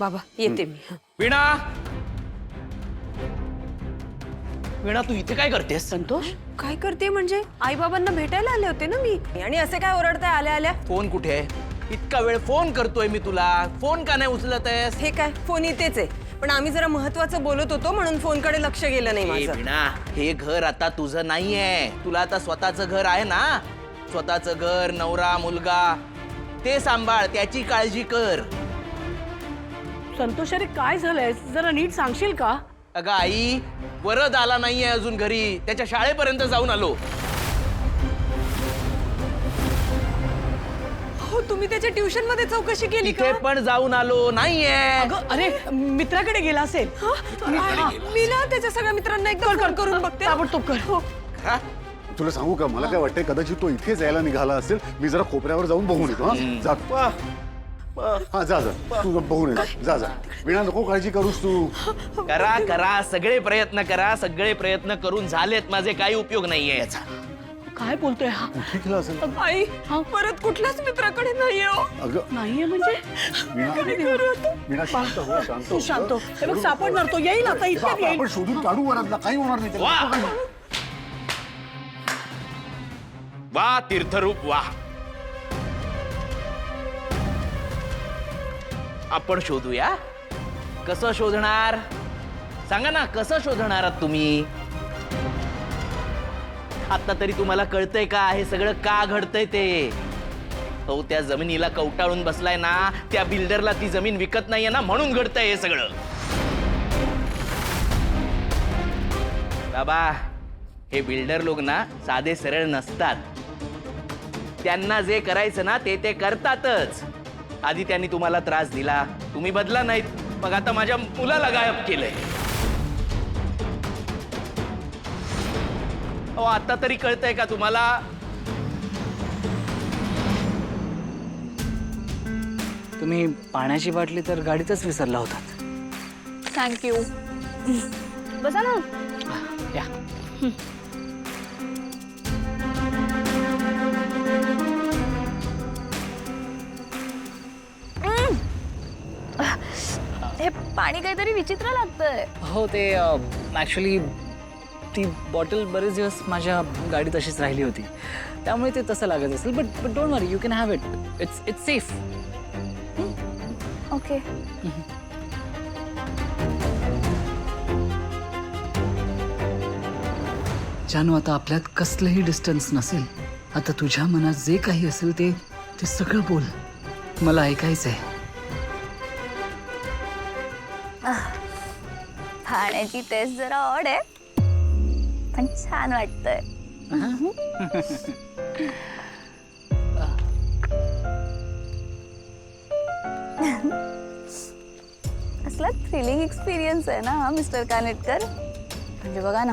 बाबा येते मी. वीणा, वीणा तू इथे काय करतेस? संतोष काय करते म्हणजे? आई बाबांना भेटायला आले होते ना मी. आणि असे काय ओरडताय आल्या आल्या? फोन कुठे आहे? इतका वेळ फोन करतोय मी तुला, फोन का नाही उचलत आहेस? हे काय फोन इथेच आहे, पण आम्ही जरा महत्त्वाचं बोलत होतो म्हणून फोनकडे लक्ष गेलं नाही माझं. वीणा, हे घर आता तुझं नाहीये. तुला आता स्वतःचं घर आहे ना. स्वतःचं घर, नवरा, मुलगा ते सांभाळ, त्याची काळजी कर. संतोष, अरे काय झालंय जरा नीट सांगशील का? अगं आई, वरद आला नाहीये अजून घरी. त्याच्या शाळेपर्यंत जाऊन आलो. हो तुम्ही त्याच्या ट्युशन मध्ये चौकशी केली का? तिथे पण जाऊन आलो नाहीये. अगं अरे मित्राकडे गेला असेल. मी ना त्याच्या सगळ्या मित्रांना एकदा फोन करून बघते. ताबडतोब कर. हो. हा? तुला सांगू का, मला काय वाटतंय कदाचित तो इथेच यायला निघाला असेल. मी जरा कोपऱ्यावर जाऊन बघून येतो. जा हा, जा तू बघून ये. जा वीणा, नको काळजी करूस तू. करा करा, सगळे प्रयत्न करा. सगळे प्रयत्न करून झालेत माझे, काही उपयोग नाहीये याचा. काय बोलतोय हा? कुठे गेला असेल? आई परत कुठल्याच मित्राकडे नाहीये हो. अगं नाहीये म्हणजे? वीणा, शांत हो, शांत तू हो. शांत हो. हे बघ सापडणार तो, येईल आता इतक्यात येईल. आपण शोधून काढू वरातला, काही होणार नाही त्याला. वा. नको काही. वा तीर्थरूप वा. आपण शोधूया. कसं शोधणार सांगा ना, कसं शोधणार आहात तुम्ही? आता तरी तुम्हाला कळतंय का हे सगळं का घडतंय ते? तो त्या जमिनीला कवटाळून बसलाय ना, त्या बिल्डरला ती जमीन विकत नाहीये ना, म्हणून घडतंय हे सगळं. बाबा, हे बिल्डर लोक ना साधे सरळ नसतात. त्यांना जे करायचं ना ते करतातच. आधी त्यांनी तुम्हाला त्रास दिला, तुम्ही बदला नाहीत, मग आता माझ्या मुलाला गायब केलंय. अहो, आता तरी कळतंय का तुम्हाला? तुम्ही पाण्याची बाटली तर गाडीतच विसरला होतात. थँक्यू. बसा ना. या. हे पाणी काहीतरी विचित्र लागतंय. हो, ते ॲक्च्युली ती बॉटल बरेच दिवस माझ्या गाडीत अशीच राहिली होती, त्यामुळे ते तसं लागत असेल. But don't worry, you can have it. It's safe. Okay. जानू, आता आपल्यात कसलंही डिस्टन्स नसेल. आता तुझ्या मनात जे काही असेल ते सगळं बोल. मला ऐकायचंय. पाण्याची टेस्ट जरा ऑड आहे, पण छान वाटतंय. असला थ्रिलिंग एक्सपिरियन्स आहे ना हा मिस्टर कानेटकर. म्हणजे बघा ना,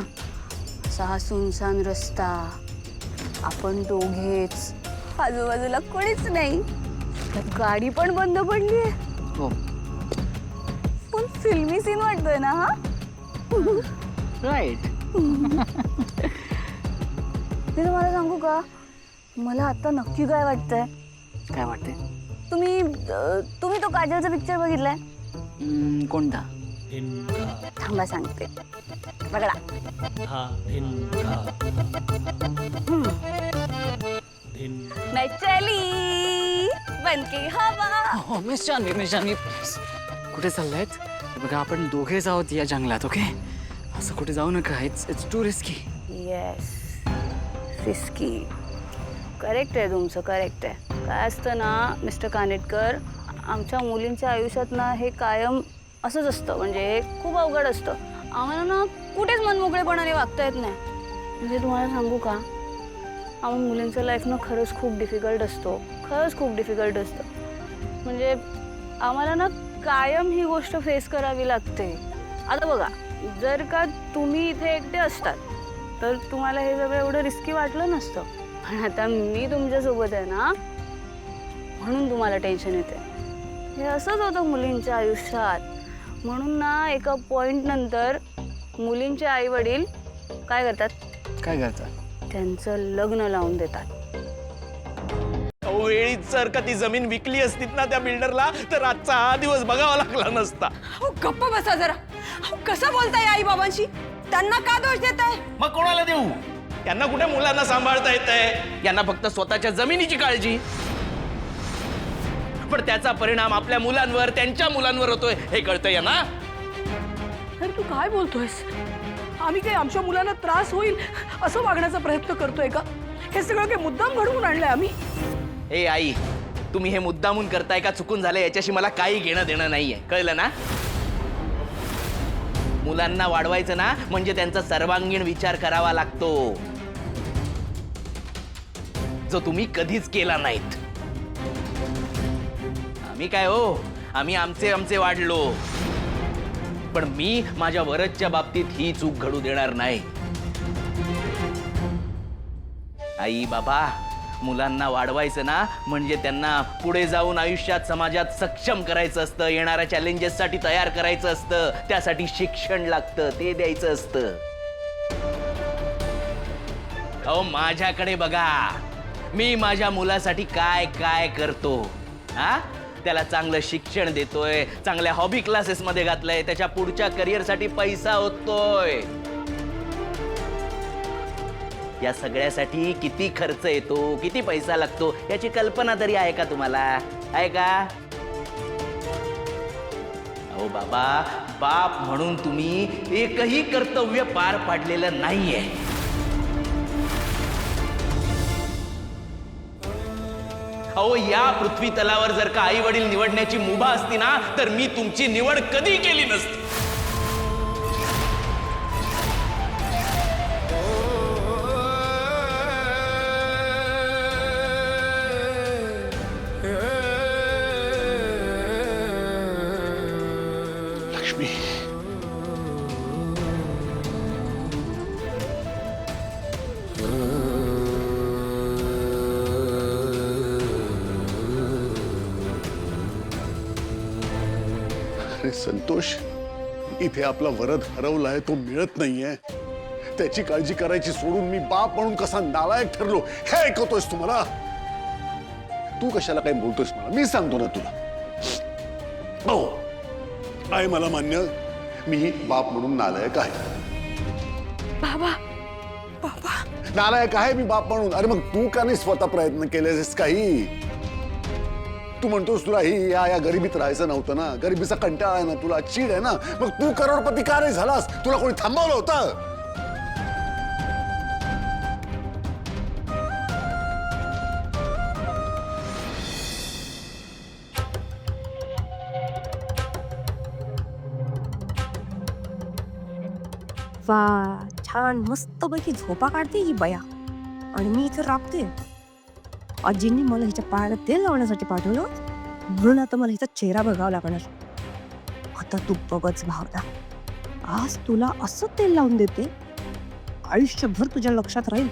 असा हा सुनसान रस्ता, आपण दोघेच, आजूबाजूला कोणीच नाही, त्यात गाडी पण बंद पडली आहे. हो, पण फिल्मी सीन वाटतोय ना हा. राईट. मी तुम्हाला सांगू का, मला आता नक्की काय वाटतंय? काय वाटते? तुम्ही तो काजलचा पिक्चर बघितलाय? कोणता? थांबा सांगते, बघा. मैं चली बनके हवा. हो, मिस जानवी, कुठे चाललायत? बघा, आपण दोघेच आहोत या जंगलात. ओके, असं कुठे जाऊ नका. It's to risky. Yes, risky. Correct आहे तुमचं, करेक्ट आहे. काय असतं ना मिस्टर कानेटकर, आमच्या मुलींच्या आयुष्यात ना हे कायम असंच असतं. म्हणजे हे खूप अवघड असतं. आम्हाला ना कुठेच मनमोकळेपणाने वागता येत नाही. म्हणजे तुम्हाला सांगू का, आम्हा मुलींचं लाईफ ना खरंच खूप डिफिकल्ट असतो. खरंच खूप डिफिकल्ट असतं. म्हणजे आम्हाला ना कायम ही गोष्ट फेस करावी लागते. आता बघा, जर का तुम्ही इथे एकटे असतात तर तुम्हाला हे सगळं एवढं रिस्की वाटलं नसतं. पण आता मी तुमच्यासोबत आहे ना, म्हणून तुम्हाला टेन्शन येते. हे असंच होतं मुलींच्या आयुष्यात. म्हणून ना एका पॉइंट नंतर मुलींचे आई वडील काय करतात? काय करता? त्यांचं लग्न लावून देतात. अहो वेळीच जर का ती जमीन विकली असतीत ना त्या बिल्डरला तर आजचा हा दिवस बघावा लागला नसता. अहो गप्प बसा जरा. अहो कसं बोलताय आई बाबांशी? त्यांना का दोष देताय? मग कोणाला देऊ? यांना कुठे मुलांना सांभाळता येतंय? यांना फक्त स्वतःच्या जमिनीची काळजी. पण त्याचा परिणाम आपल्या मुलांवर त्यांच्या मुलांवर होतोय हे कळतंय यांना. अरे तू काय बोलतोयस? आम्ही काही आमच्या मुलांना त्रास होईल असं वागण्याचा प्रयत्न करतोय का? हे सगळं काही मुद्दाम घडवून आणलंय आम्ही. ए आई, तुम्ही हे मुद्दामून करताय का चुकून झालंय याच्याशी मला काही घेणं देणं नाहीये, कळलं ना? मुलांना वाढवायचं ना म्हणजे त्यांचा सर्वांगीण विचार करावा लागतो, जो तुम्ही कधीच केला नाहीत. आम्ही काय हो, आम्ही आमचे वाढलो, पण मी माझ्या वरदच्या बाबतीत ही चूक घडू देणार नाही. आई बाबा, मुलांना वाढवायचं ना म्हणजे त्यांना पुढे जाऊन आयुष्यात समाजात सक्षम करायचं असतं, येणाऱ्या चॅलेंजेससाठी तयार करायचं असतं, त्यासाठी शिक्षण लागतं, ते द्यायचं असतं. अहो माझ्याकडे बघा, मी माझ्या मुलासाठी काय काय करतो. हा, त्याला चांगलं शिक्षण देतोय, चांगल्या हॉबी क्लासेस मध्ये घातलंय, त्याच्या पुढच्या करिअरसाठी पैसा होतोय. या सगळ्यासाठी किती खर्च येतो, किती पैसा लागतो याची कल्पना तरी आहे का तुम्हाला? आहे का? अहो बाबा, बाप म्हणून तुम्ही एकही कर्तव्य पार पाडलेलं नाहीये. अहो या पृथ्वी तलावर जर का आई वडील निवडण्याची मुभा असती ना तर मी तुमची निवड कधी केली नसती. लक्ष्मी, अरे संतोष, इथे आपला वरद हरवलाय, तो मिळत नाहीये. त्याची काळजी करायची सोडून मी बाप म्हणून कसा नालायक ठरलो हे ऐकवतोयस तुम्हाला? तू कशाला काही बोलतोयस मला? मी सांगतो ना तुला. हो आहे, मला मान्य, मी बाप म्हणून नालायक आहे. बाबा, बाबा, नालायक आहे मी बाप म्हणून. अरे मग तू का नाही स्वतः प्रयत्न केलेस काही? तू म्हणतोस तुला ही या गरिबीत राहायचं नव्हतं ना, गरिबीचा कंटाळा आहे ना तुला, चीड आहे ना, मग तू करोडपती का नाही झालास? तुला कोणी थांबवलं होतं? वा, छान मस्तपैकी झोपा काढते ही बया आणि मी इथे राबते. आजींनी मला हिच्या पायाला तेल लावण्यासाठी पाठवलं, म्हणून आता मला हिचा चेहरा बघावा लागणार. आता तू बघच भावना, आज तुला असं तेल लावून देते, आयुष्यभर तुझ्या लक्षात राहील.